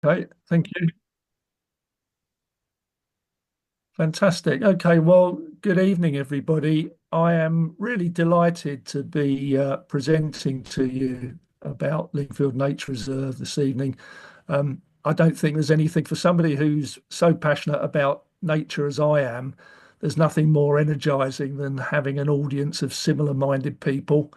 Okay, thank you. Fantastic. Okay, well, good evening, everybody. I am really delighted to be presenting to you about Lingfield Nature Reserve this evening. I don't think there's anything for somebody who's so passionate about nature as I am. There's nothing more energizing than having an audience of similar-minded people.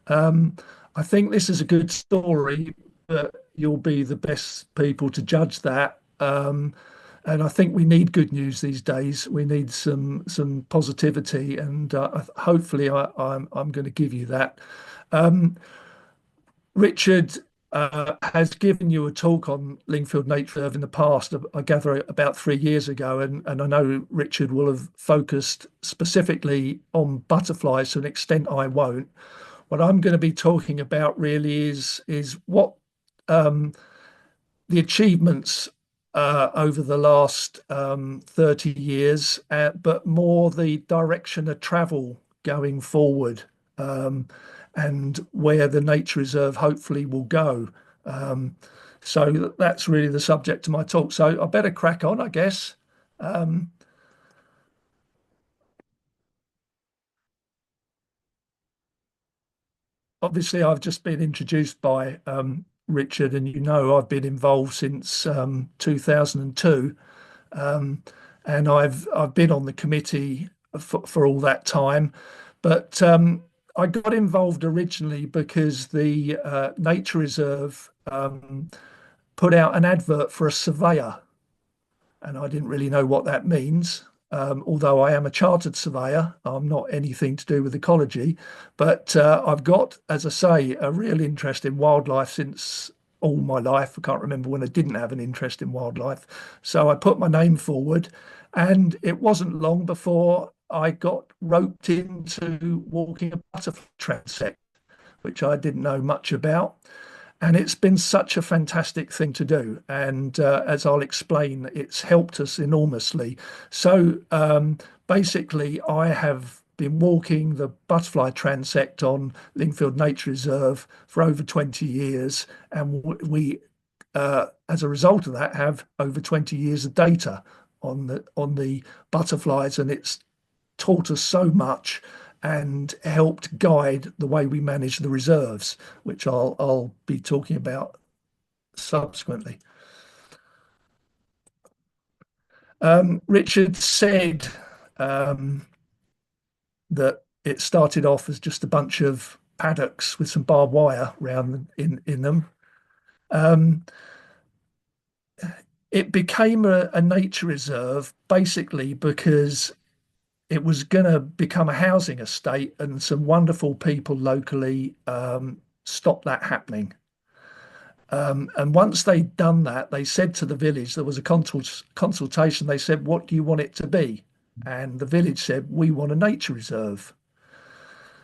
Um, I think this is a good story, but you'll be the best people to judge that. And I think we need good news these days. We need some positivity, and hopefully, I'm going to give you that. Um, Richard has given you a talk on Lingfield Nature Reserve in the past, I gather about 3 years ago, and I know Richard will have focused specifically on butterflies to an extent I won't. What I'm going to be talking about really is what um, the achievements over the last 30 years, but more the direction of travel going forward, um, and where the nature reserve hopefully will go. Um, so that's really the subject of my talk. So I better crack on, I guess. Um, Obviously, I've just been introduced by Richard, and you know I've been involved since 2002. Um, and I've been on the committee for all that time. But I got involved originally because the Nature Reserve put out an advert for a surveyor, and I didn't really know what that means. Although I am a chartered surveyor, I'm not anything to do with ecology, but I've got, as I say, a real interest in wildlife since all my life. I can't remember when I didn't have an interest in wildlife. So I put my name forward, and it wasn't long before I got roped into walking a butterfly transect, which I didn't know much about. And it's been such a fantastic thing to do. And as I'll explain, it's helped us enormously. So basically, I have been walking the butterfly transect on Lingfield Nature Reserve for over 20 years. And as a result of that, have over 20 years of data on the butterflies. And it's taught us so much and helped guide the way we manage the reserves, which I'll be talking about subsequently. Richard said um, that it started off as just a bunch of paddocks with some barbed wire around in them. Um, it became a nature reserve basically because it was going to become a housing estate, and some wonderful people locally stopped that happening. And once they'd done that, they said to the village, there was a consultation. They said, "What do you want it to be?" And the village said, "We want a nature reserve."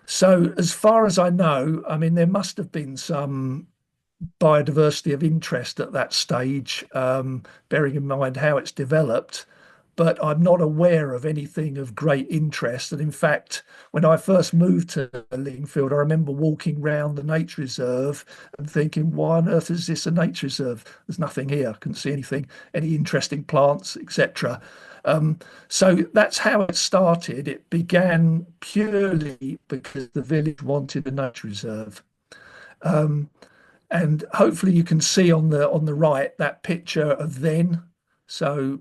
So, as far as I know, I mean, there must have been some biodiversity of interest at that stage, bearing in mind how it's developed. But I'm not aware of anything of great interest. And in fact, when I first moved to Lingfield, I remember walking round the nature reserve and thinking, why on earth is this a nature reserve? There's nothing here. I couldn't see anything, any interesting plants, etc. So that's how it started. It began purely because the village wanted a nature reserve. Um, and hopefully you can see on the right that picture of then. So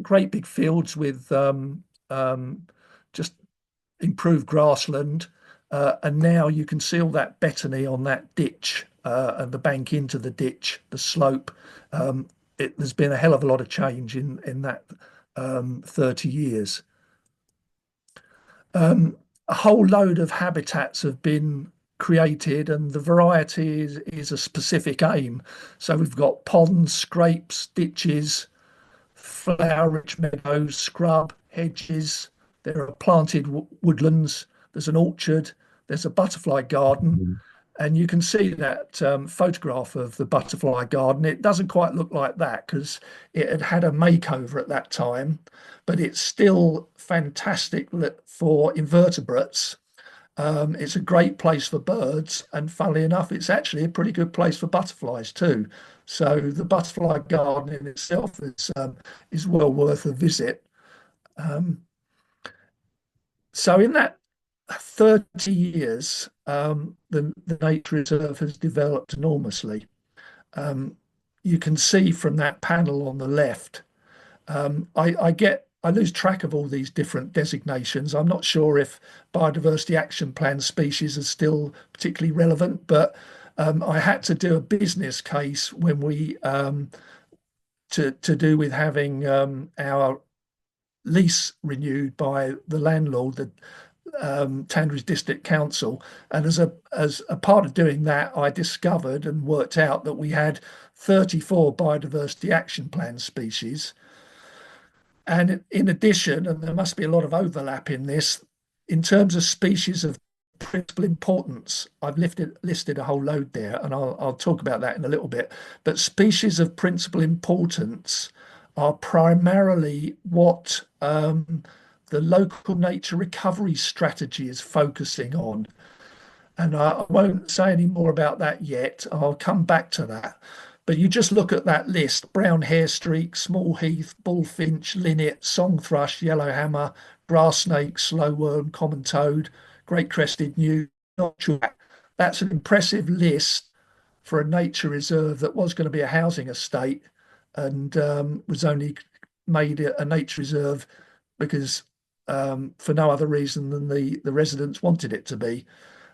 great big fields with just improved grassland, and now you can see all that betony on that ditch, and the bank into the ditch, the slope. There's been a hell of a lot of change in that 30 years. A whole load of habitats have been created, and the variety is a specific aim. So we've got ponds, scrapes, ditches, flower-rich meadows, scrub, hedges. There are planted woodlands. There's an orchard. There's a butterfly garden. And you can see that photograph of the butterfly garden. It doesn't quite look like that because it had had a makeover at that time, but it's still fantastic for invertebrates. It's a great place for birds, and funnily enough, it's actually a pretty good place for butterflies too. So the butterfly garden in itself is well worth a visit. Um, so in that 30 years, the nature reserve has developed enormously. Um, you can see from that panel on the left. I lose track of all these different designations. I'm not sure if biodiversity action plan species are still particularly relevant, but I had to do a business case when we to do with having our lease renewed by the landlord, the Tandridge District Council. And as a part of doing that, I discovered and worked out that we had 34 biodiversity action plan species. And in addition, and there must be a lot of overlap in this, in terms of species of principal importance, I've listed a whole load there, and I'll talk about that in a little bit. But species of principal importance are primarily what the local nature recovery strategy is focusing on. And I won't say any more about that yet. I'll come back to that. But you just look at that list: brown hair streak, small heath, bullfinch, linnet, song thrush, yellowhammer, grass snake, slow worm, common toad, great crested newt, notch. That's an impressive list for a nature reserve that was going to be a housing estate, and was only made a nature reserve because for no other reason than the residents wanted it to be.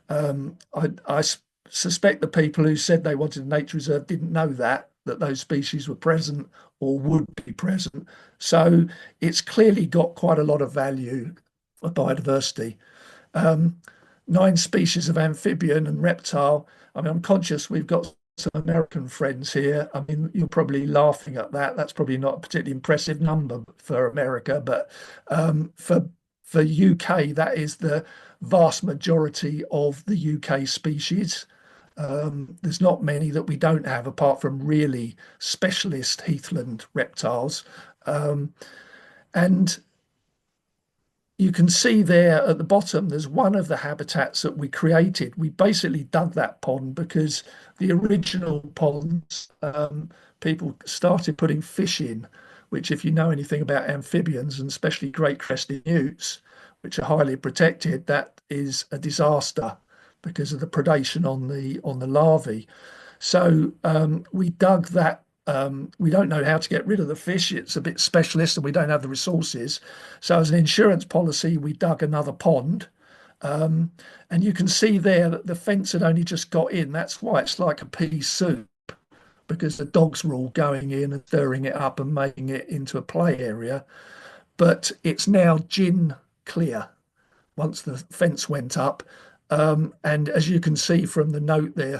I suspect the people who said they wanted a nature reserve didn't know that those species were present or would be present. So it's clearly got quite a lot of value for biodiversity. Um, 9 species of amphibian and reptile. I mean, I'm conscious we've got some American friends here. I mean, you're probably laughing at that. That's probably not a particularly impressive number for America, but for UK, that is the vast majority of the UK species. There's not many that we don't have, apart from really specialist heathland reptiles. Um, and you can see there at the bottom, there's one of the habitats that we created. We basically dug that pond because the original ponds, people started putting fish in, which, if you know anything about amphibians and especially great crested newts, which are highly protected, that is a disaster because of the predation on the larvae. So we dug that. We don't know how to get rid of the fish. It's a bit specialist and we don't have the resources. So, as an insurance policy, we dug another pond. Um, and you can see there that the fence had only just got in. That's why it's like a pea soup, because the dogs were all going in and stirring it up and making it into a play area. But it's now gin clear once the fence went up. And as you can see from the note there,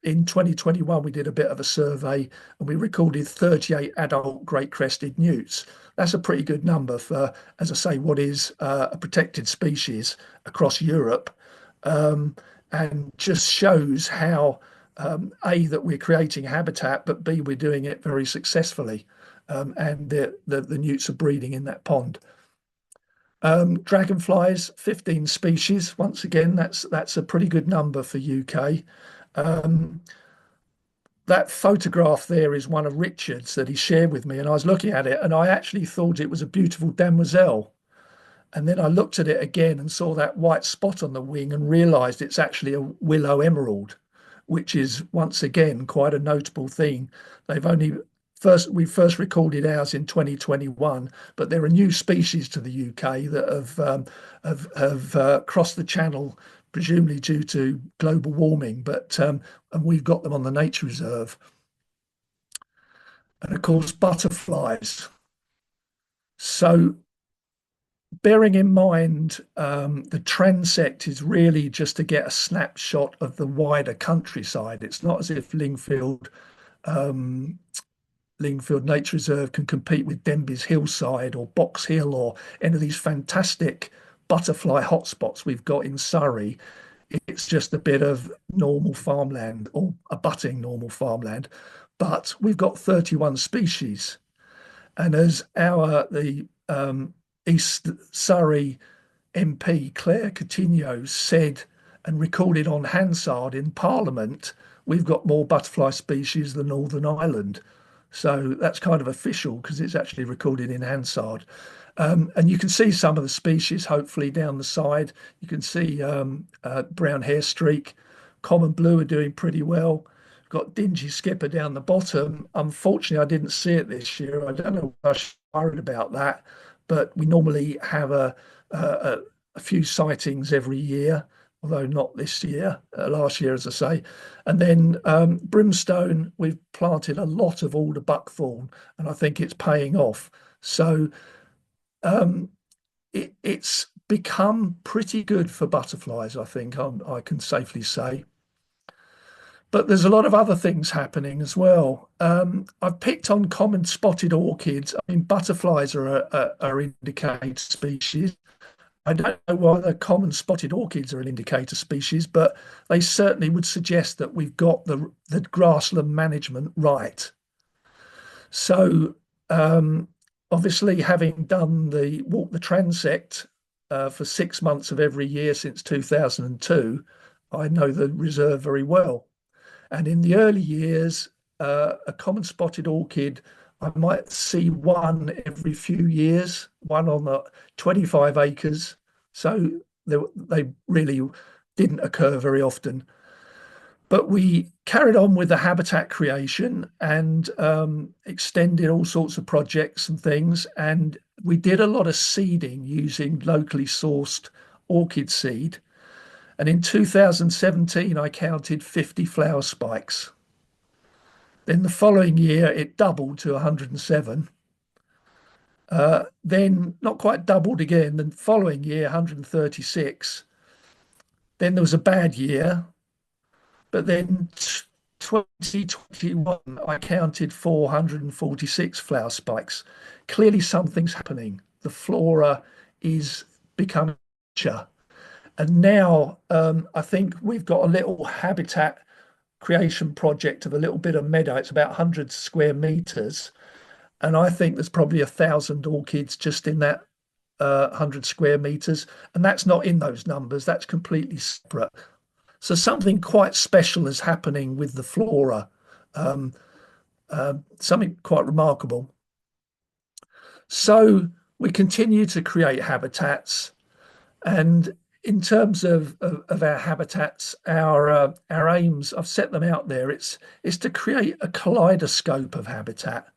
in 2021, we did a bit of a survey and we recorded 38 adult great crested newts. That's a pretty good number for, as I say, what is a protected species across Europe, and just shows how, A, that we're creating habitat, but B, we're doing it very successfully. And the newts are breeding in that pond. Dragonflies, 15 species. Once again, that's a pretty good number for UK. Um, that photograph there is one of Richard's that he shared with me, and I was looking at it, and I actually thought it was a beautiful demoiselle. And then I looked at it again and saw that white spot on the wing and realized it's actually a willow emerald, which is once again quite a notable thing. They've only we first recorded ours in 2021, but there are new species to the UK that have crossed the channel, presumably due to global warming. But and we've got them on the nature reserve. And of course, butterflies. So bearing in mind, the transect is really just to get a snapshot of the wider countryside. It's not as if um, Lingfield Nature Reserve can compete with Denby's Hillside or Box Hill or any of these fantastic butterfly hotspots we've got in Surrey. It's just a bit of normal farmland or abutting normal farmland, but we've got 31 species. And as the East Surrey MP Claire Coutinho said and recorded on Hansard in Parliament, we've got more butterfly species than Northern Ireland. So that's kind of official because it's actually recorded in Hansard. And you can see some of the species hopefully down the side. You can see brown hair streak, common blue are doing pretty well. Got dingy skipper down the bottom. Unfortunately, I didn't see it this year. I don't know if I was worried about that, but we normally have a, a few sightings every year, although not this year, last year, as I say. And then brimstone, we've planted a lot of alder buckthorn, and I think it's paying off. So um, it's become pretty good for butterflies, I think I can safely say. But there's a lot of other things happening as well. I've picked on common spotted orchids. I mean, butterflies are indicator species. I don't know whether common spotted orchids are an indicator species, but they certainly would suggest that we've got the grassland management right. So, obviously, having done the walk the transect for 6 months of every year since 2002, I know the reserve very well. And in the early years, a common spotted orchid, I might see one every few years, one on the 25 acres. So they really didn't occur very often. But we carried on with the habitat creation and extended all sorts of projects and things. And we did a lot of seeding using locally sourced orchid seed. And in 2017, I counted 50 flower spikes. Then the following year, it doubled to 107. Then not quite doubled again. The following year, 136. Then there was a bad year. But then 2021, I counted 446 flower spikes. Clearly, something's happening. The flora is becoming richer. And now I think we've got a little habitat creation project of a little bit of meadow. It's about 100 square meters. And I think there's probably 1,000 orchids just in that 100 square meters. And that's not in those numbers, that's completely separate. So something quite special is happening with the flora, um, something quite remarkable. So we continue to create habitats. And in terms of our habitats, our aims, I've set them out there. It's to create a kaleidoscope of habitat.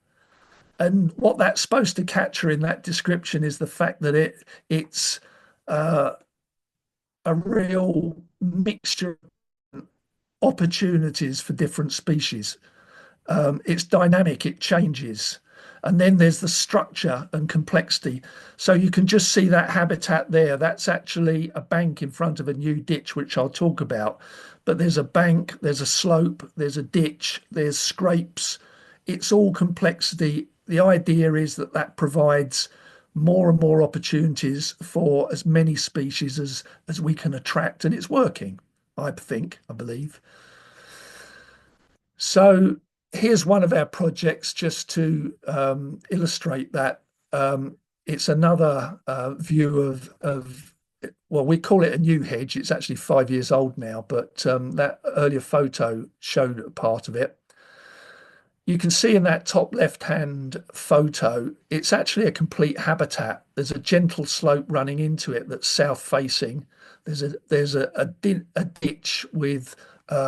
And what that's supposed to capture in that description is the fact that it's uh, a real mixture of opportunities for different species. It's dynamic, it changes. And then there's the structure and complexity. So you can just see that habitat there. That's actually a bank in front of a new ditch, which I'll talk about. But there's a bank, there's a slope, there's a ditch, there's scrapes. It's all complexity. The idea is that that provides more and more opportunities for as many species as we can attract. And it's working, I think, I believe. So here's one of our projects just to illustrate that. It's another view of, well, we call it a new hedge. It's actually 5 years old now, but that earlier photo showed a part of it. You can see in that top left-hand photo, it's actually a complete habitat. There's a gentle slope running into it that's south-facing. There's a ditch with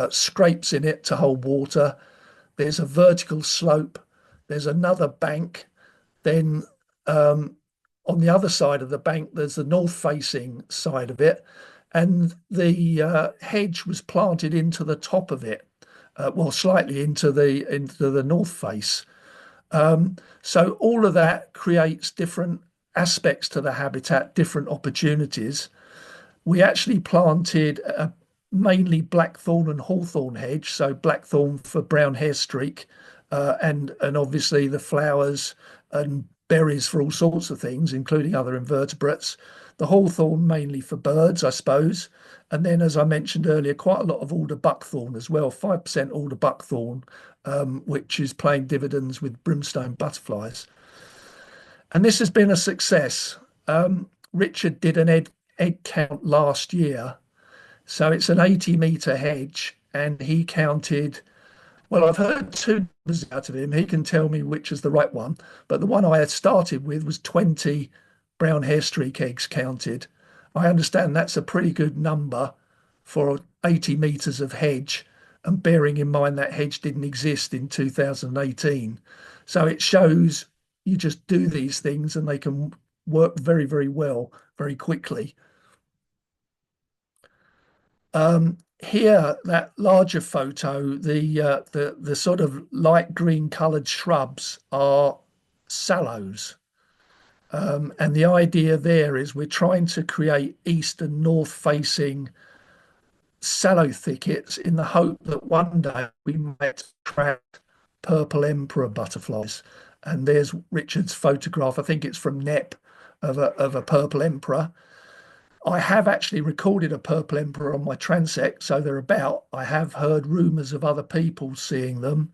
scrapes in it to hold water. There's a vertical slope. There's another bank. Then on the other side of the bank, there's the north-facing side of it, and the hedge was planted into the top of it, well, slightly into the north face. So all of that creates different aspects to the habitat, different opportunities. We actually planted a mainly blackthorn and hawthorn hedge, so blackthorn for brown hair streak, and obviously the flowers and berries for all sorts of things, including other invertebrates. The hawthorn mainly for birds, I suppose. And then, as I mentioned earlier, quite a lot of alder buckthorn as well, 5% alder buckthorn, which is paying dividends with brimstone butterflies. And this has been a success. Richard did an egg count last year. So it's an 80-meter hedge, and he counted. Well, I've heard two numbers out of him. He can tell me which is the right one, but the one I had started with was 20 brown hair streak eggs counted. I understand that's a pretty good number for 80 meters of hedge, and bearing in mind that hedge didn't exist in 2018. So it shows you just do these things and they can work very, very well, very quickly. Here, that larger photo, the sort of light green coloured shrubs are sallows. And the idea there is we're trying to create east and north facing sallow thickets in the hope that one day we might attract purple emperor butterflies. And there's Richard's photograph. I think it's from NEP of a purple emperor. I have actually recorded a purple emperor on my transect, so they're about. I have heard rumours of other people seeing them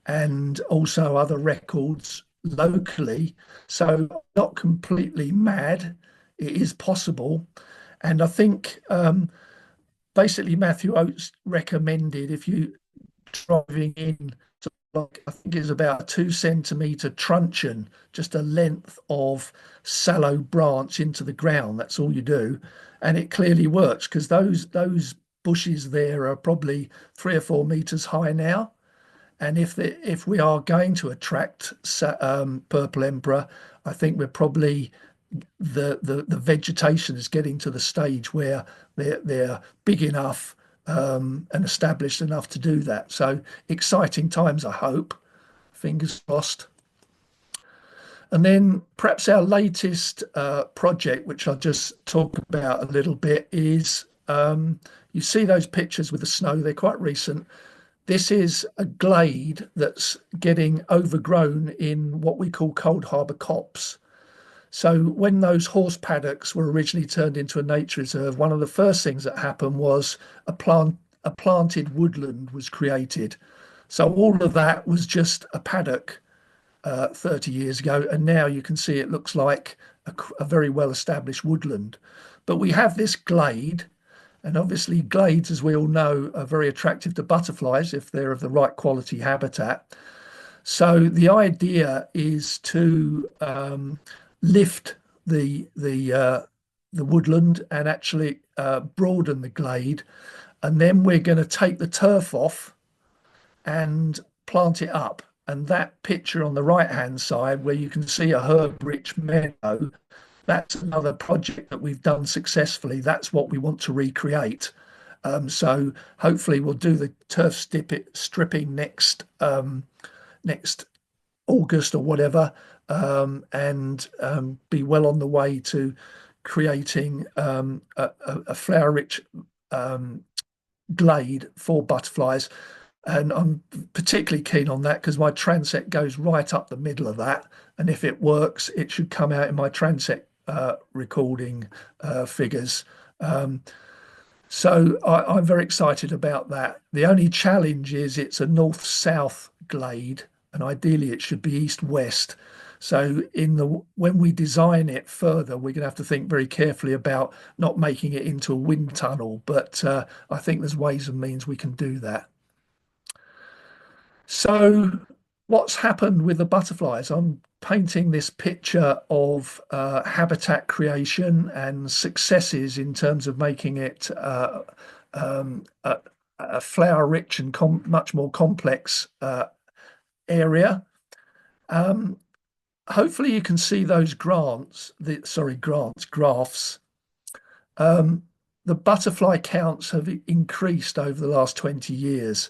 and also other records locally. So not completely mad. It is possible. And I think basically Matthew Oates recommended if you driving in to like I think it's about a 2 centimeter truncheon, just a length of sallow branch into the ground. That's all you do, and it clearly works because those bushes there are probably 3 or 4 meters high now. And if we are going to attract purple emperor, I think we're probably the vegetation is getting to the stage where they're big enough and established enough to do that. So exciting times, I hope. Fingers crossed. And then perhaps our latest project, which I'll just talk about a little bit, is you see those pictures with the snow, they're quite recent. This is a glade that's getting overgrown in what we call cold harbour copse. So when those horse paddocks were originally turned into a nature reserve, one of the first things that happened was a planted woodland was created. So all of that was just a paddock 30 years ago, and now you can see it looks like a very well established woodland. But we have this glade, and obviously glades, as we all know, are very attractive to butterflies if they're of the right quality habitat. So the idea is to lift the woodland and actually broaden the glade, and then we're going to take the turf off and plant it up. And that picture on the right hand side, where you can see a herb-rich meadow, that's another project that we've done successfully. That's what we want to recreate. So hopefully we'll do the turf stripping next August or whatever, and be well on the way to creating a flower-rich glade for butterflies. And I'm particularly keen on that because my transect goes right up the middle of that. And if it works, it should come out in my transect recording figures. So I'm very excited about that. The only challenge is it's a north-south glade, and ideally it should be east-west. So when we design it further, we're going to have to think very carefully about not making it into a wind tunnel. But I think there's ways and means we can do that. So what's happened with the butterflies? I'm painting this picture of habitat creation and successes in terms of making it a flower-rich and much more complex area. Hopefully you can see those graphs. The butterfly counts have increased over the last 20 years.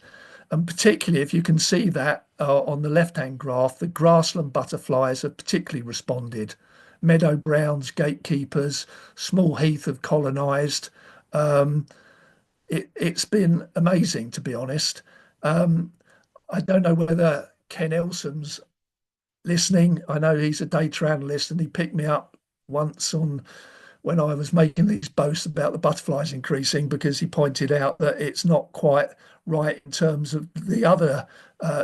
And particularly, if you can see that on the left-hand graph, the grassland butterflies have particularly responded. Meadow browns, gatekeepers, small heath have colonised. It's been amazing, to be honest. I don't know whether Ken Elson's listening. I know he's a data analyst, and he picked me up once on when I was making these boasts about the butterflies increasing, because he pointed out that it's not quite right in terms of the other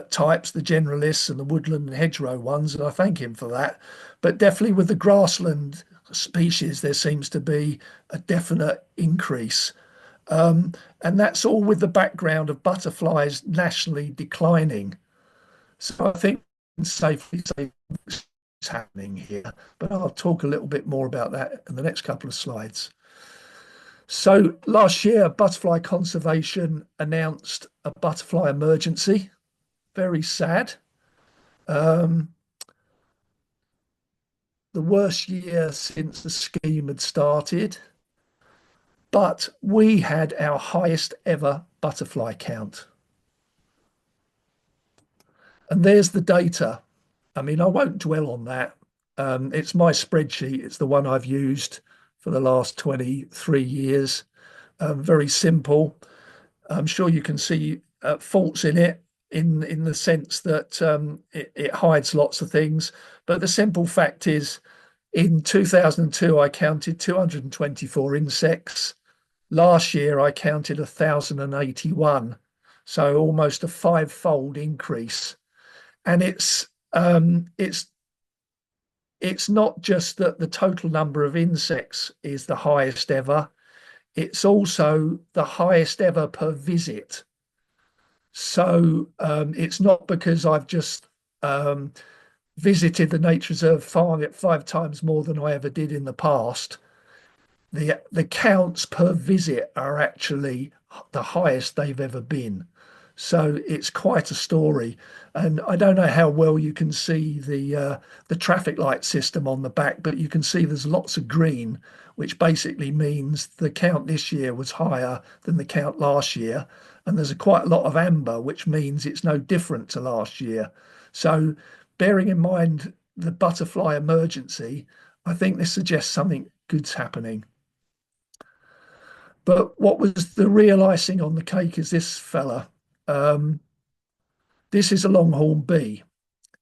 types, the generalists and the woodland and hedgerow ones, and I thank him for that. But definitely with the grassland species, there seems to be a definite increase. Um, and that's all with the background of butterflies nationally declining. So I think we can safely say it's happening here, but I'll talk a little bit more about that in the next couple of slides. So last year, Butterfly Conservation announced a butterfly emergency. Very sad. Um, the worst year since the scheme had started, but we had our highest ever butterfly count. And there's the data. I mean, I won't dwell on that. It's my spreadsheet. It's the one I've used for the last 23 years. Very simple. I'm sure you can see faults in it in the sense that it hides lots of things. But the simple fact is, in 2002, I counted 224 insects. Last year, I counted 1,081. So almost a five-fold increase. And it's not just that the total number of insects is the highest ever, it's also the highest ever per visit. So it's not because I've just visited the nature reserve five times more than I ever did in the past. The counts per visit are actually the highest they've ever been. So it's quite a story. And I don't know how well you can see the traffic light system on the back, but you can see there's lots of green, which basically means the count this year was higher than the count last year. And there's quite a lot of amber, which means it's no different to last year. So bearing in mind the butterfly emergency, I think this suggests something good's happening. But what was the real icing on the cake is this fella. Um, this is a longhorn bee,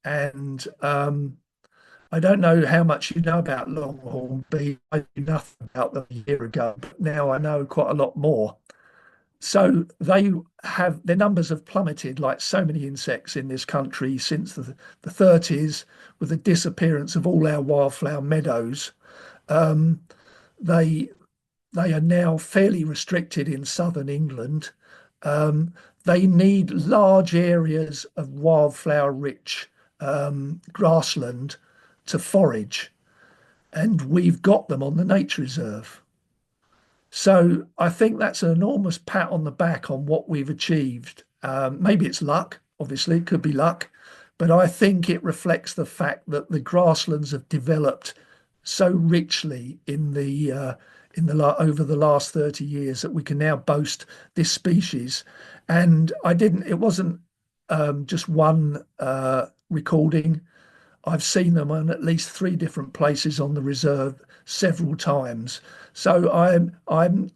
and I don't know how much you know about longhorn bee. I knew nothing about them a year ago, but now I know quite a lot more. So they have their numbers have plummeted like so many insects in this country since the 30s, with the disappearance of all our wildflower meadows. Um, they they are now fairly restricted in southern England. Um, they need large areas of wildflower rich grassland to forage, and we've got them on the nature reserve. So I think that's an enormous pat on the back on what we've achieved. Maybe it's luck, obviously, it could be luck, but I think it reflects the fact that the grasslands have developed so richly in the over the last 30 years that we can now boast this species. And it wasn't just one recording. I've seen them on at least three different places on the reserve several times. So I don't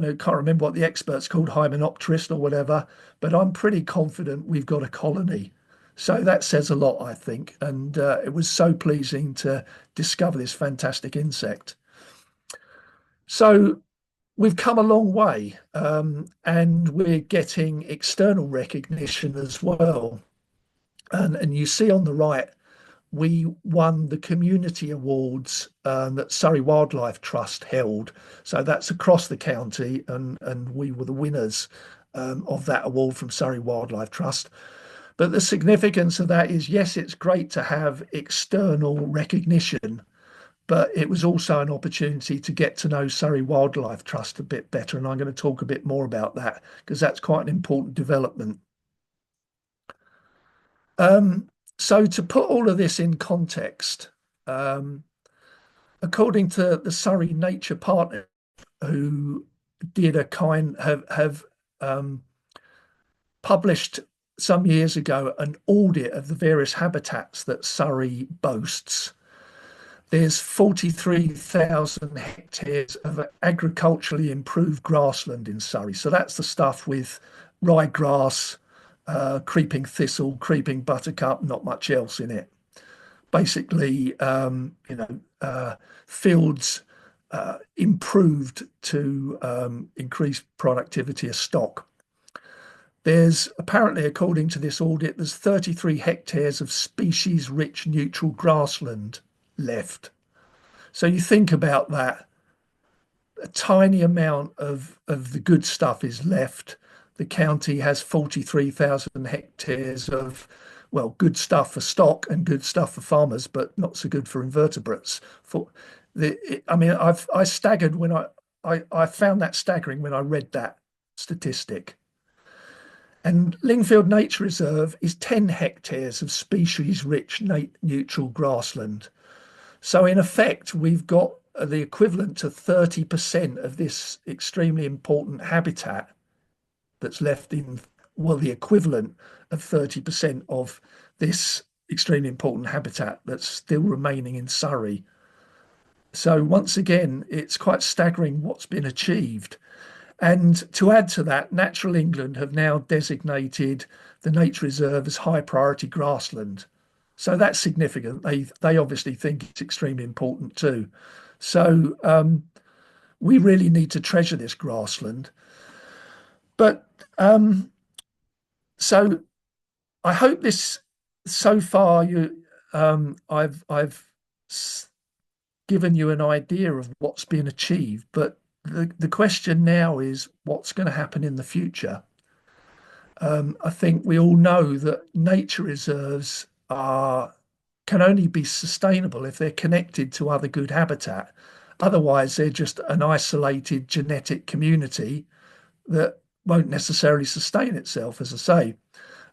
know, can't remember what the experts called hymenopterist or whatever, but I'm pretty confident we've got a colony. So that says a lot, I think. And it was so pleasing to discover this fantastic insect. So we've come a long way, and we're getting external recognition as well. And you see on the right, we won the community awards that Surrey Wildlife Trust held. So that's across the county, and we were the winners of that award from Surrey Wildlife Trust. But the significance of that is, yes, it's great to have external recognition, but it was also an opportunity to get to know Surrey Wildlife Trust a bit better. And I'm going to talk a bit more about that because that's quite an important development. Um, so to put all of this in context, um, according to the Surrey Nature Partner, who did a kind have published some years ago an audit of the various habitats that Surrey boasts. There's 43,000 hectares of agriculturally improved grassland in Surrey. So that's the stuff with ryegrass, creeping thistle, creeping buttercup, not much else in it. Basically, fields improved to increase productivity of stock. There's apparently, according to this audit, there's 33 hectares of species-rich neutral grassland left. So you think about that, a tiny amount of the good stuff is left. The county has 43,000 hectares of, well, good stuff for stock and good stuff for farmers, but not so good for invertebrates. For I mean, I staggered when I found that staggering when I read that statistic. And Lingfield Nature Reserve is 10 hectares of species-rich neutral grassland. So in effect, we've got the equivalent to 30% of this extremely important habitat that's left in, well, the equivalent of 30% of this extremely important habitat that's still remaining in Surrey. So once again, it's quite staggering what's been achieved. And to add to that, Natural England have now designated the nature reserve as high priority grassland. So that's significant. They obviously think it's extremely important too. So we really need to treasure this grassland. But so I hope this so far I've given you an idea of what's been achieved, but the question now is what's going to happen in the future. I think we all know that nature reserves are can only be sustainable if they're connected to other good habitat. Otherwise, they're just an isolated genetic community that won't necessarily sustain itself, as I say.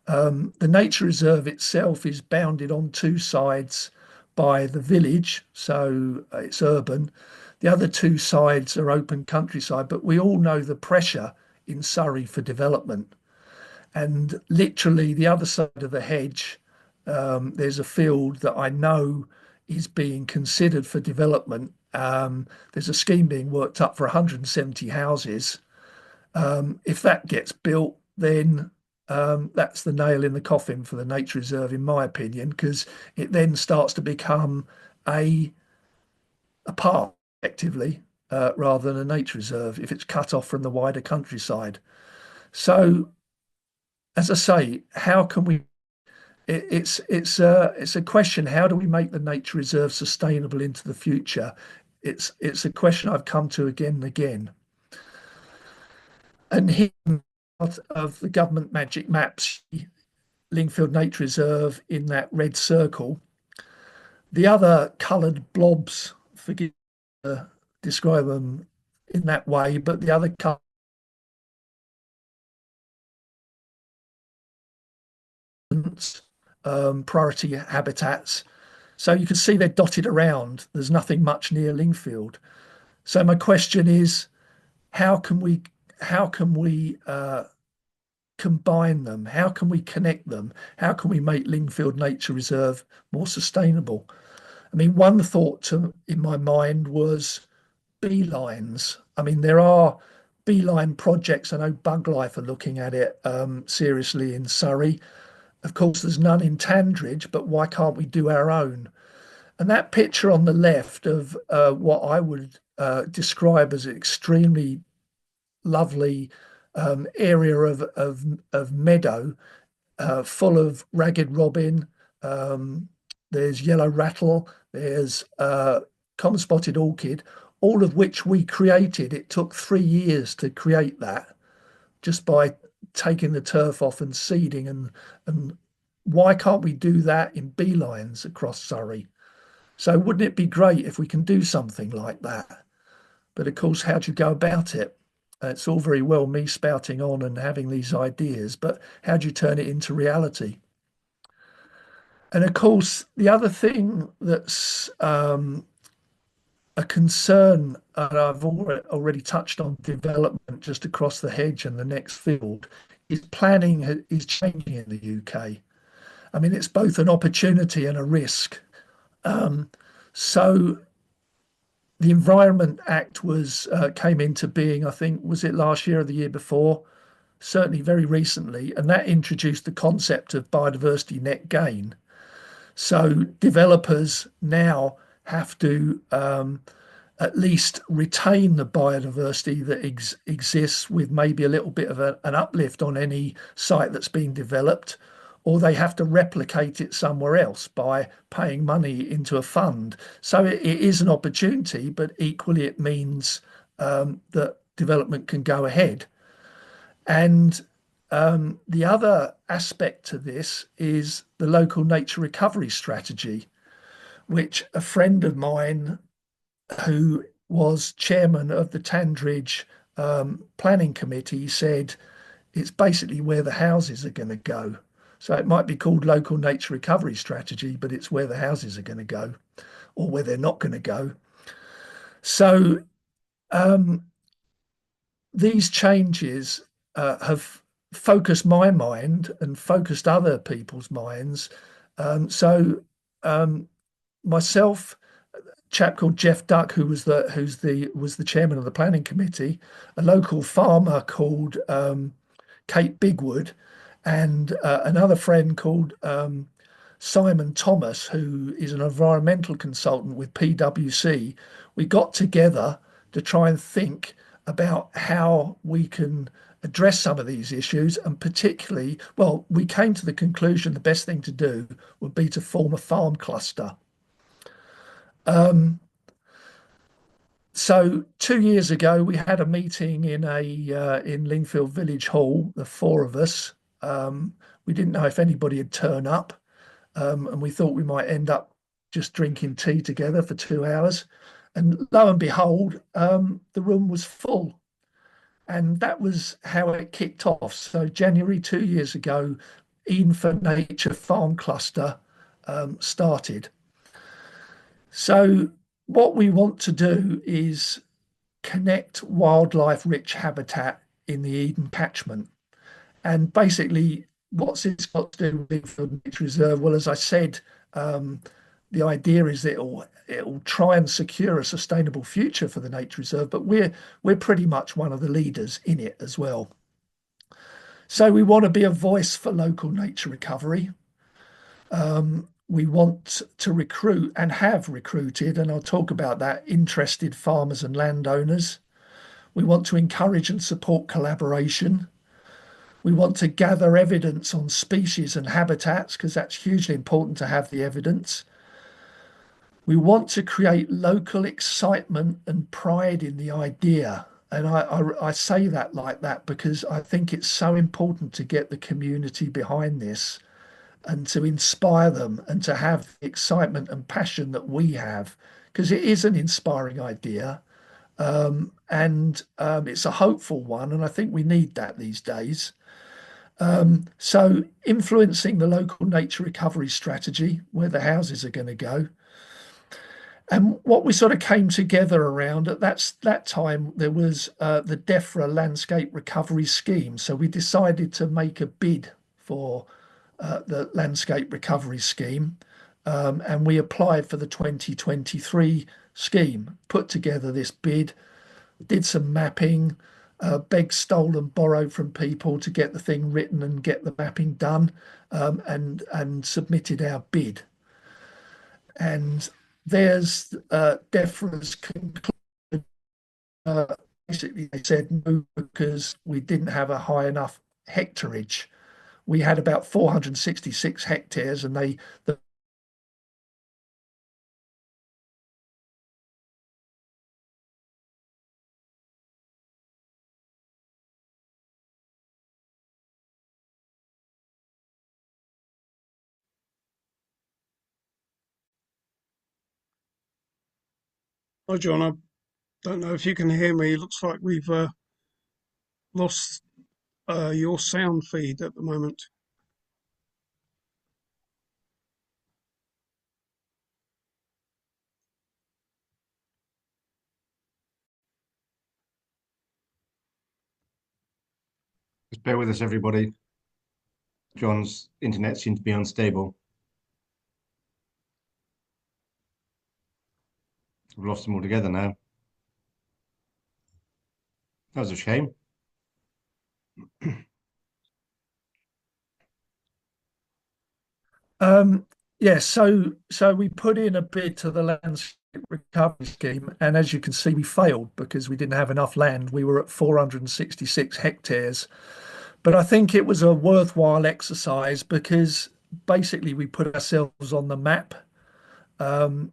The nature reserve itself is bounded on two sides by the village, so it's urban. The other two sides are open countryside, but we all know the pressure in Surrey for development. And literally, the other side of the hedge, there's a field that I know is being considered for development. There's a scheme being worked up for 170 houses. If that gets built, then that's the nail in the coffin for the nature reserve, in my opinion, because it then starts to become a a park, effectively, rather than a nature reserve if it's cut off from the wider countryside. So, as I say, how can we? It's a question. How do we make the nature reserve sustainable into the future? It's a question I've come to again and again. And here of the government magic maps, Lingfield Nature Reserve in that red circle. The other coloured blobs, forgive me to describe them in that way, but the other colours, priority habitats. So you can see they're dotted around. There's nothing much near Lingfield. So my question is, how can we how can we combine them? How can we connect them? How can we make Lingfield Nature Reserve more sustainable? I mean, one thought in my mind was beelines. I mean, there are beeline projects. I know Bug Life are looking at it seriously in Surrey. Of course, there's none in Tandridge, but why can't we do our own? And that picture on the left of what I would describe as an extremely lovely area of meadow full of ragged robin. There's yellow rattle. There's common spotted orchid, all of which we created. It took 3 years to create that just by taking the turf off and seeding. And why can't we do that in beelines across Surrey? So wouldn't it be great if we can do something like that? But of course, how do you go about it? It's all very well me spouting on and having these ideas, but how do you turn it into reality? And of course, the other thing that's a concern, and I've already touched on development just across the hedge and the next field, is planning is changing in the UK. I mean, it's both an opportunity and a risk. So the Environment Act was came into being, I think, was it last year or the year before? Certainly very recently, and that introduced the concept of biodiversity net gain. So developers now have to at least retain the biodiversity that exists with maybe a little bit of an uplift on any site that's being developed, or they have to replicate it somewhere else by paying money into a fund. So it is an opportunity, but equally it means that development can go ahead. And the other aspect to this is the local nature recovery strategy, which a friend of mine who was chairman of the Tandridge planning committee said it's basically where the houses are going to go. So it might be called local nature recovery strategy, but it's where the houses are going to go or where they're not going to go. So um, these changes have focused my mind and focused other people's minds. So myself, chap called Jeff Duck, who was the chairman of the planning committee, a local farmer called Kate Bigwood, and another friend called Simon Thomas, who is an environmental consultant with PwC. We got together to try and think about how we can address some of these issues, and particularly, well, we came to the conclusion the best thing to do would be to form a farm cluster. So 2 years ago, we had a meeting in Lingfield Village Hall, the four of us. We didn't know if anybody had turned up, and we thought we might end up just drinking tea together for 2 hours. And lo and behold, the room was full, and that was how it kicked off. So January 2 years ago, Eden for Nature Farm Cluster started. So what we want to do is connect wildlife-rich habitat in the Eden catchment. And basically, what's this got to do with Lingfield Nature Reserve? Well, as I said, the idea is that it'll try and secure a sustainable future for the nature reserve, but we're pretty much one of the leaders in it as well. So we want to be a voice for local nature recovery. We want to recruit and have recruited, and I'll talk about that, interested farmers and landowners. We want to encourage and support collaboration. We want to gather evidence on species and habitats because that's hugely important to have the evidence. We want to create local excitement and pride in the idea. And I say that like that because I think it's so important to get the community behind this and to inspire them and to have the excitement and passion that we have, because it is an inspiring idea, and it's a hopeful one. And I think we need that these days. So influencing the local nature recovery strategy, where the houses are going to go. And what we sort of came together around at that time, there was the DEFRA Landscape Recovery Scheme. So we decided to make a bid for the Landscape Recovery Scheme, and we applied for the 2023 scheme, put together this bid, did some mapping, begged, stole and borrowed from people to get the thing written and get the mapping done, and submitted our bid. And there's DEFRA's conclusion. Basically, they said no because we didn't have a high enough hectarage. We had about 466 hectares, and the Hi, John. I don't know if you can hear me. It looks like we've lost your sound feed at the moment. Just bear with us, everybody. John's internet seems to be unstable. We've lost them altogether now. That was a shame. yes, so we put in a bid to the landscape recovery scheme, and as you can see, we failed because we didn't have enough land. We were at 466 hectares, But I think it was a worthwhile exercise because basically we put ourselves on the map. Um,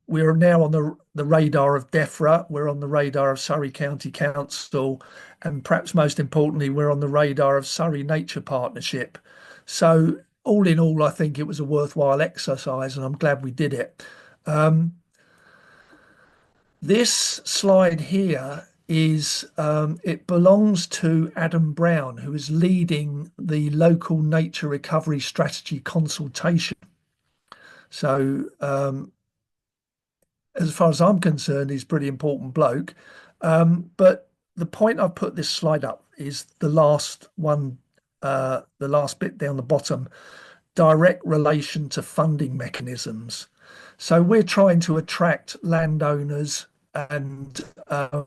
we're now on the radar of DEFRA, we're on the radar of Surrey County Council, and perhaps most importantly, we're on the radar of Surrey Nature Partnership. So, all in all, I think it was a worthwhile exercise, and I'm glad we did it. Um, this slide here it belongs to Adam Brown, who is leading the local nature recovery strategy consultation. So, as far as I'm concerned, he's a pretty important bloke. But the point I've put this slide up is the last one, the last bit down the bottom, direct relation to funding mechanisms. So we're trying to attract landowners uh,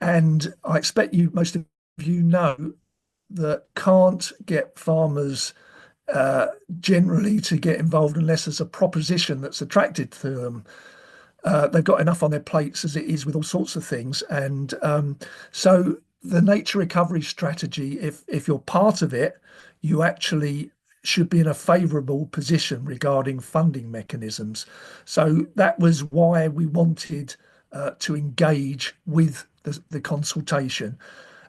and I expect most of you know that can't get farmers uh, generally to get involved unless there's a proposition that's attracted to them. They've got enough on their plates as it is with all sorts of things. And so the nature recovery strategy, if you're part of it, you actually should be in a favourable position regarding funding mechanisms. So that was why we wanted to engage with the consultation.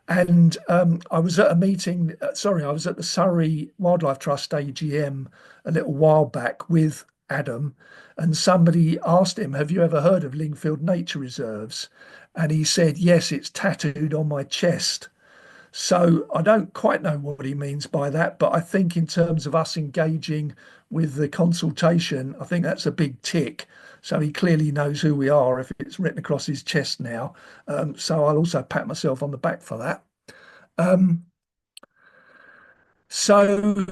And I was at a meeting, I was at the Surrey Wildlife Trust AGM a little while back with Adam, and somebody asked him, "Have you ever heard of Lingfield Nature Reserves?" And he said, "Yes, it's tattooed on my chest." So I don't quite know what he means by that, but I think in terms of us engaging with the consultation, I think that's a big tick. So he clearly knows who we are if it's written across his chest now. So I'll also pat myself on the back for that. Um, so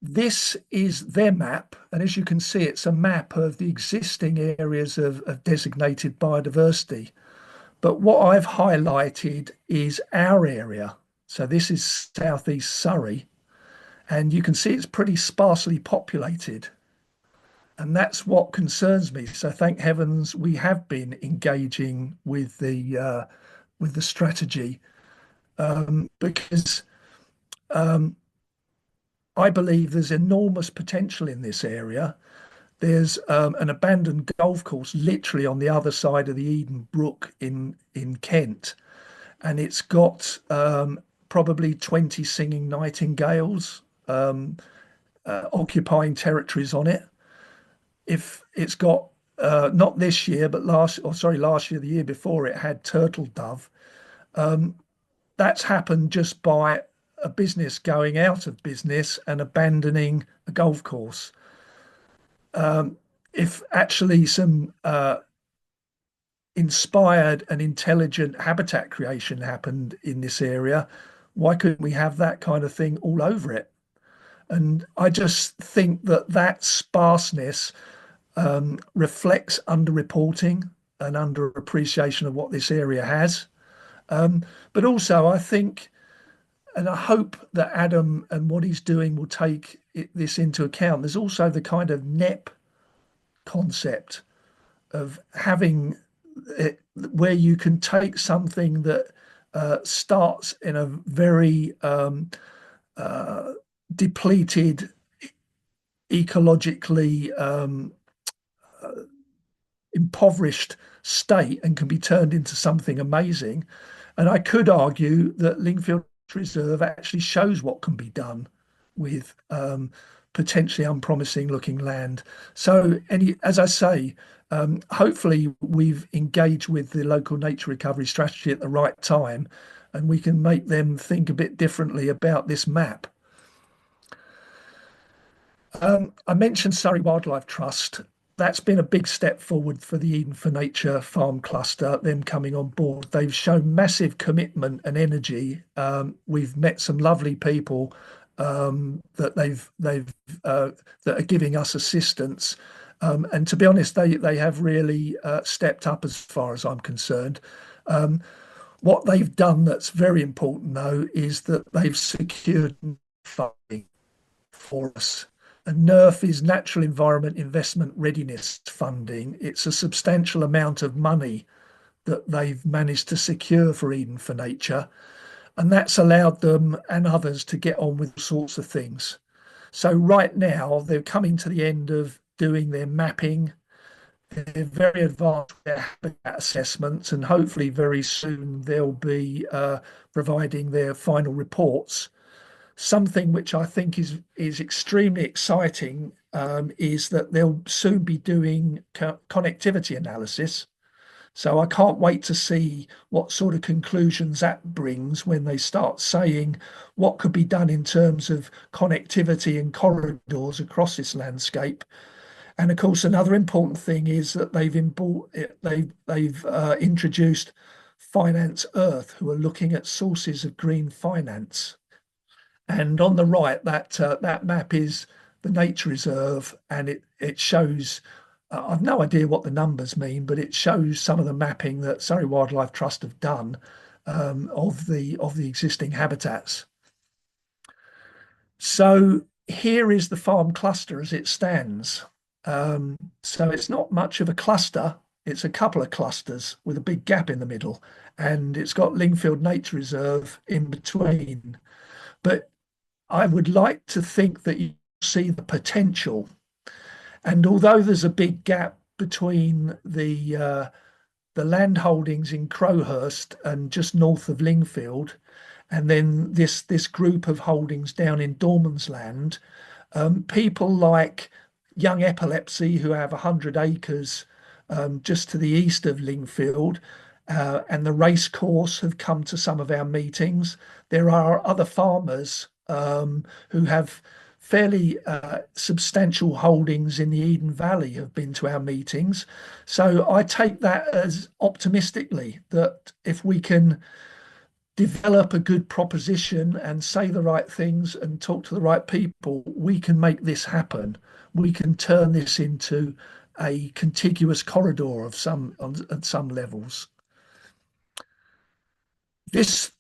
this is their map, and as you can see, it's a map of the existing areas of designated biodiversity. But what I've highlighted is our area. So this is southeast Surrey, and you can see it's pretty sparsely populated. And that's what concerns me. So thank heavens we have been engaging with the strategy because I believe there's enormous potential in this area. There's an abandoned golf course literally on the other side of the Eden Brook in Kent, and it's got probably 20 singing nightingales occupying territories on it. If it's got not this year, but last year, the year before, it had turtle dove. That's happened just by a business going out of business and abandoning a golf course. If actually some inspired and intelligent habitat creation happened in this area, why couldn't we have that kind of thing all over it? And I just think that sparseness reflects underreporting and underappreciation of what this area has. But also, I think, and I hope that Adam and what he's doing will take this into account. There's also the kind of NEP concept of having it where you can take something that starts in a very depleted, ecologically impoverished state and can be turned into something amazing. And I could argue that Lingfield Reserve actually shows what can be done with potentially unpromising looking land. So, as I say, hopefully we've engaged with the local nature recovery strategy at the right time, and we can make them think a bit differently about this map. I mentioned Surrey Wildlife Trust. That's been a big step forward for the Eden for Nature farm cluster, them coming on board. They've shown massive commitment and energy. We've met some lovely people that that are giving us assistance. And to be honest, they have really stepped up as far as I'm concerned. What they've done that's very important, though, is that they've secured funding for us. And NERF is Natural Environment Investment Readiness Funding. It's a substantial amount of money that they've managed to secure for Eden for Nature. and that's allowed them and others to get on with all sorts of things. So right now they're coming to the end of doing their mapping. They're very advanced with their habitat assessments, and hopefully very soon they'll be providing their final reports. Something which I think is extremely exciting is that they'll soon be doing connectivity analysis. So I can't wait to see what sort of conclusions that brings when they start saying what could be done in terms of connectivity and corridors across this landscape. And of course, another important thing is that they've introduced Finance Earth, who are looking at sources of green finance. And on the right, that map is the nature reserve, and it shows. I've no idea what the numbers mean, but it shows some of the mapping that Surrey Wildlife Trust have done of the existing habitats. So here is the farm cluster as it stands. So it's not much of a cluster. It's a couple of clusters with a big gap in the middle, and it's got Lingfield Nature Reserve in between. But I would like to think that you see the potential. And although there's a big gap between the land holdings in Crowhurst and just north of Lingfield, and then this group of holdings down in Dorman's Land, people like Young Epilepsy, who have 100 acres just to the east of Lingfield, and the race course have come to some of our meetings. There are other farmers who have fairly substantial holdings in the Eden Valley have been to our meetings. So I take that as optimistically that if we can develop a good proposition and say the right things and talk to the right people, we can make this happen. We can turn this into a contiguous corridor of at some levels. This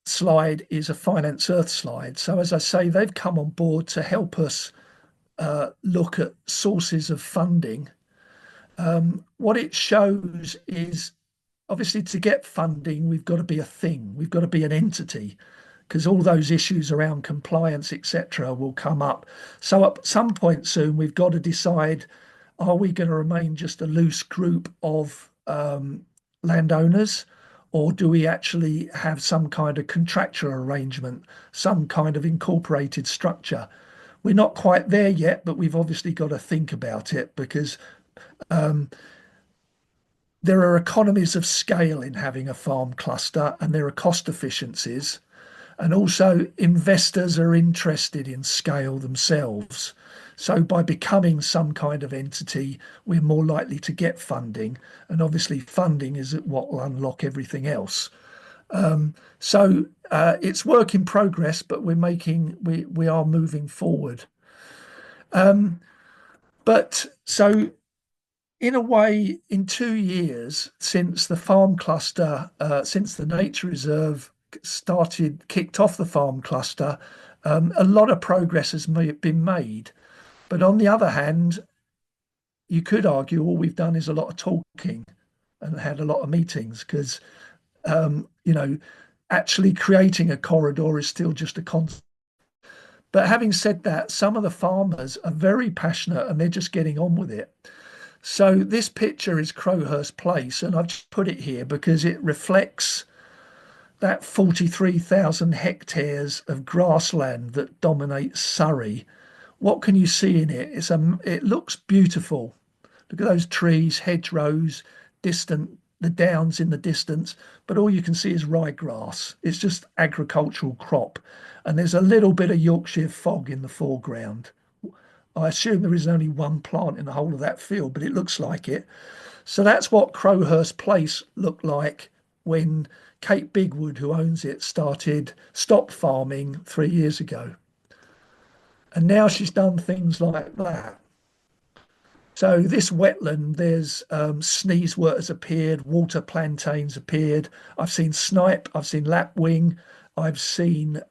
slide is a Finance Earth slide. So as I say, they've come on board to help us look at sources of funding. What it shows is obviously to get funding, we've got to be a thing, we've got to be an entity, because all those issues around compliance, etc., will come up. So at some point soon, we've got to decide, are we going to remain just a loose group of landowners, or do we actually have some kind of contractual arrangement, some kind of incorporated structure? We're not quite there yet, but we've obviously got to think about it, because there are economies of scale in having a farm cluster, and there are cost efficiencies. And also investors are interested in scale themselves. So by becoming some kind of entity, we're more likely to get funding. And obviously funding is what will unlock everything else. So it's work in progress, but we are moving forward. But so in a way, in 2 years since the farm cluster, since the nature reserve kicked off the farm cluster, a lot of progress has been made. But on the other hand, you could argue all we've done is a lot of talking and had a lot of meetings, because actually creating a corridor is still just a concept. But having said that, some of the farmers are very passionate and they're just getting on with it. So this picture is Crowhurst Place, and I've just put it here because it reflects that 43,000 hectares of grassland that dominates Surrey. What can you see in it? It looks beautiful. Look at those trees, hedgerows, the downs in the distance, but all you can see is ryegrass. It's just agricultural crop. And there's a little bit of Yorkshire fog in the foreground. I assume there is only one plant in the whole of that field, but it looks like it. So that's what Crowhurst Place looked like when Kate Bigwood, who owns it, stopped farming 3 years ago. And now she's done things like that. So this wetland, there's sneezewort has appeared, water plantains appeared. I've seen snipe, I've seen lapwing, I've seen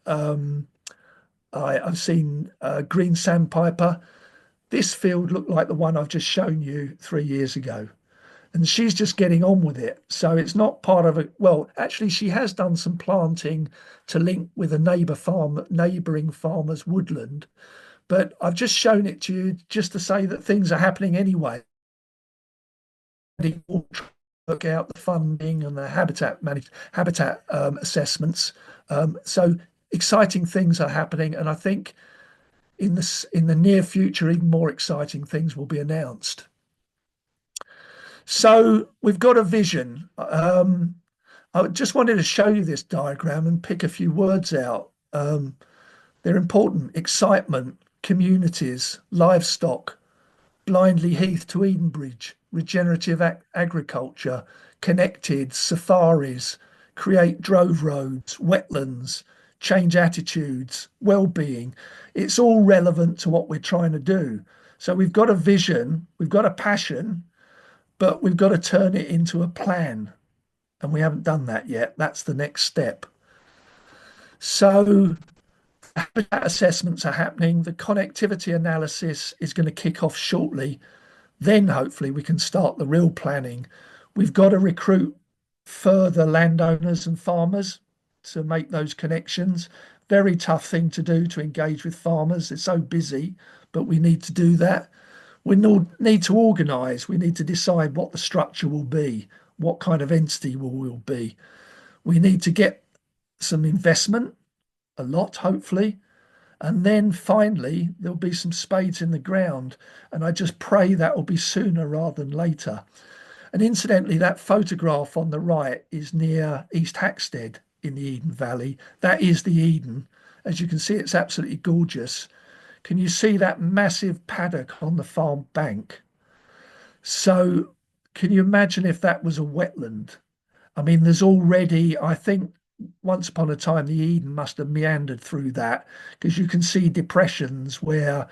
green sandpiper. This field looked like the one I've just shown you 3 years ago. and she's just getting on with it. So it's not part of a, well, actually, she has done some planting to link with a neighbouring farmer's woodland. But I've just shown it to you just to say that things are happening anyway. Work out the funding and the habitat assessments. So exciting things are happening, and I think in the near future, even more exciting things will be announced. So we've got a vision. I just wanted to show you this diagram and pick a few words out. They're important: excitement, communities, livestock, Blindley Heath to Edenbridge, regenerative agriculture, connected, safaris, create drove roads, wetlands, change attitudes, well-being. It's all relevant to what we're trying to do. So we've got a vision, we've got a passion, but we've got to turn it into a plan. And we haven't done that yet. That's the next step. So habitat assessments are happening. The connectivity analysis is going to kick off shortly. Then hopefully we can start the real planning. We've got to recruit further landowners and farmers to make those connections. Very tough thing to do, to engage with farmers. They're so busy, but we need to do that. We need to organise. We need to decide what the structure will be, what kind of entity will be. We need to get some investment, a lot, hopefully. And then finally, there'll be some spades in the ground. And I just pray that will be sooner rather than later. And incidentally, that photograph on the right is near East Hackstead in the Eden Valley. That is the Eden. As you can see, it's absolutely gorgeous. Can you see that massive paddock on the farm bank? So can you imagine if that was a wetland? I mean, there's already, I think, once upon a time, the Eden must have meandered through that, because you can see depressions where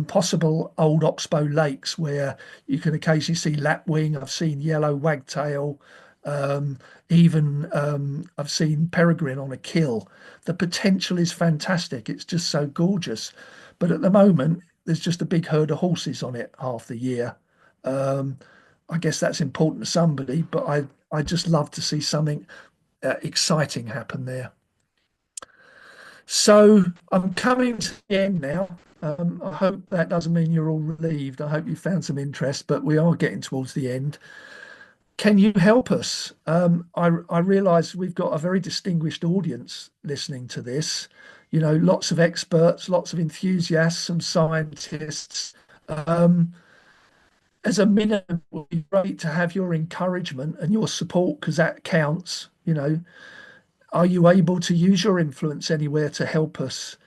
possible old oxbow lakes where you can occasionally see lapwing. I've seen yellow wagtail, even I've seen peregrine on a kill. The potential is fantastic. It's just so gorgeous. But at the moment, there's just a big herd of horses on it half the year. I guess that's important to somebody, but I just love to see something exciting happen there. So I'm coming to the end now. I hope that doesn't mean you're all relieved. I hope you found some interest, but we are getting towards the end. Can you help us? I realise we've got a very distinguished audience listening to this. You know, lots of experts, lots of enthusiasts, some scientists. As a minimum, it would be great to have your encouragement and your support, because that counts. You know, are you able to use your influence anywhere to help us?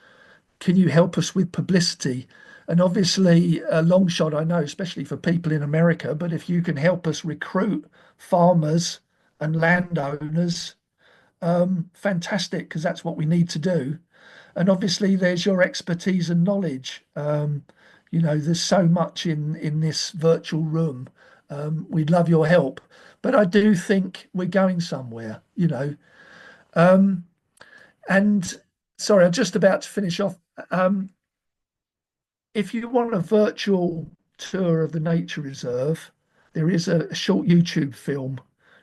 Can you help us with publicity? And obviously, a long shot, I know, especially for people in America, but if you can help us recruit farmers and landowners, fantastic, because that's what we need to do. And obviously, there's your expertise and knowledge. You know, there's so much in this virtual room. We'd love your help, but I do think we're going somewhere, you know. And sorry, I'm just about to finish off. If you want a virtual tour of the nature reserve, there is a short YouTube film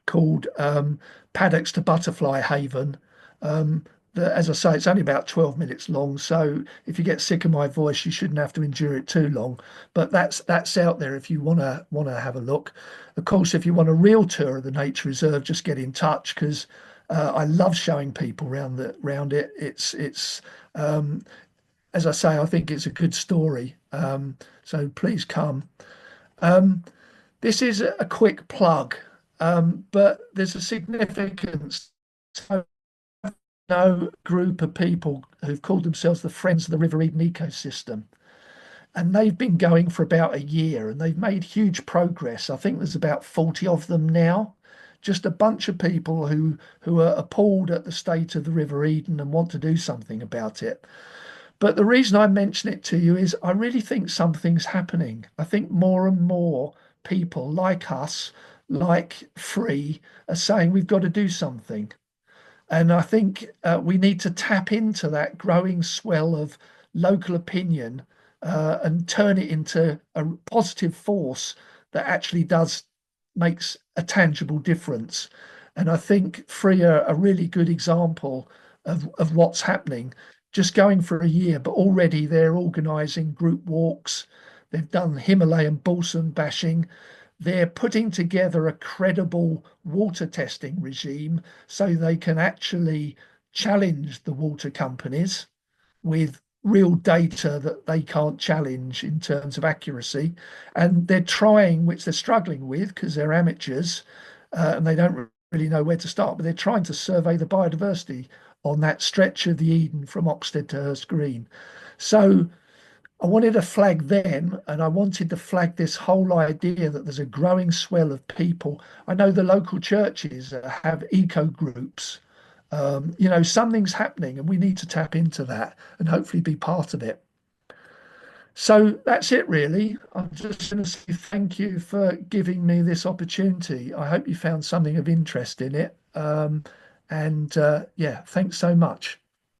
called Paddocks to Butterfly Haven. As I say, it's only about 12 minutes long, so if you get sick of my voice, you shouldn't have to endure it too long. But that's out there if you wanna have a look. Of course, if you want a real tour of the nature reserve, just get in touch, because I love showing people around it. It's as I say, I think it's a good story. So please come. This is a quick plug, but there's a significance. So no group of people who've called themselves the Friends of the River Eden Ecosystem, and they've been going for about a year, and they've made huge progress. I think there's about 40 of them now. Just a bunch of people who are appalled at the state of the River Eden and want to do something about it. But the reason I mention it to you is I really think something's happening. I think more and more people like us, like Free, are saying we've got to do something. And I think we need to tap into that growing swell of local opinion and turn it into a positive force that actually does makes a tangible difference. And I think Free are a really good example of what's happening. Just going for a year, but already they're organising group walks. They've done Himalayan balsam bashing. They're putting together a credible water testing regime so they can actually challenge the water companies with real data that they can't challenge in terms of accuracy. And they're trying, which they're struggling with because they're amateurs and they don't really know where to start, but they're trying to survey the biodiversity on that stretch of the Eden from Oxted to Hurst Green. So I wanted to flag them, and I wanted to flag this whole idea that there's a growing swell of people. I know the local churches have eco groups. Something's happening, and we need to tap into that and hopefully be part of it. So that's it, really. I'm just going to say thank you for giving me this opportunity. I hope you found something of interest in it. And yeah, thanks so much.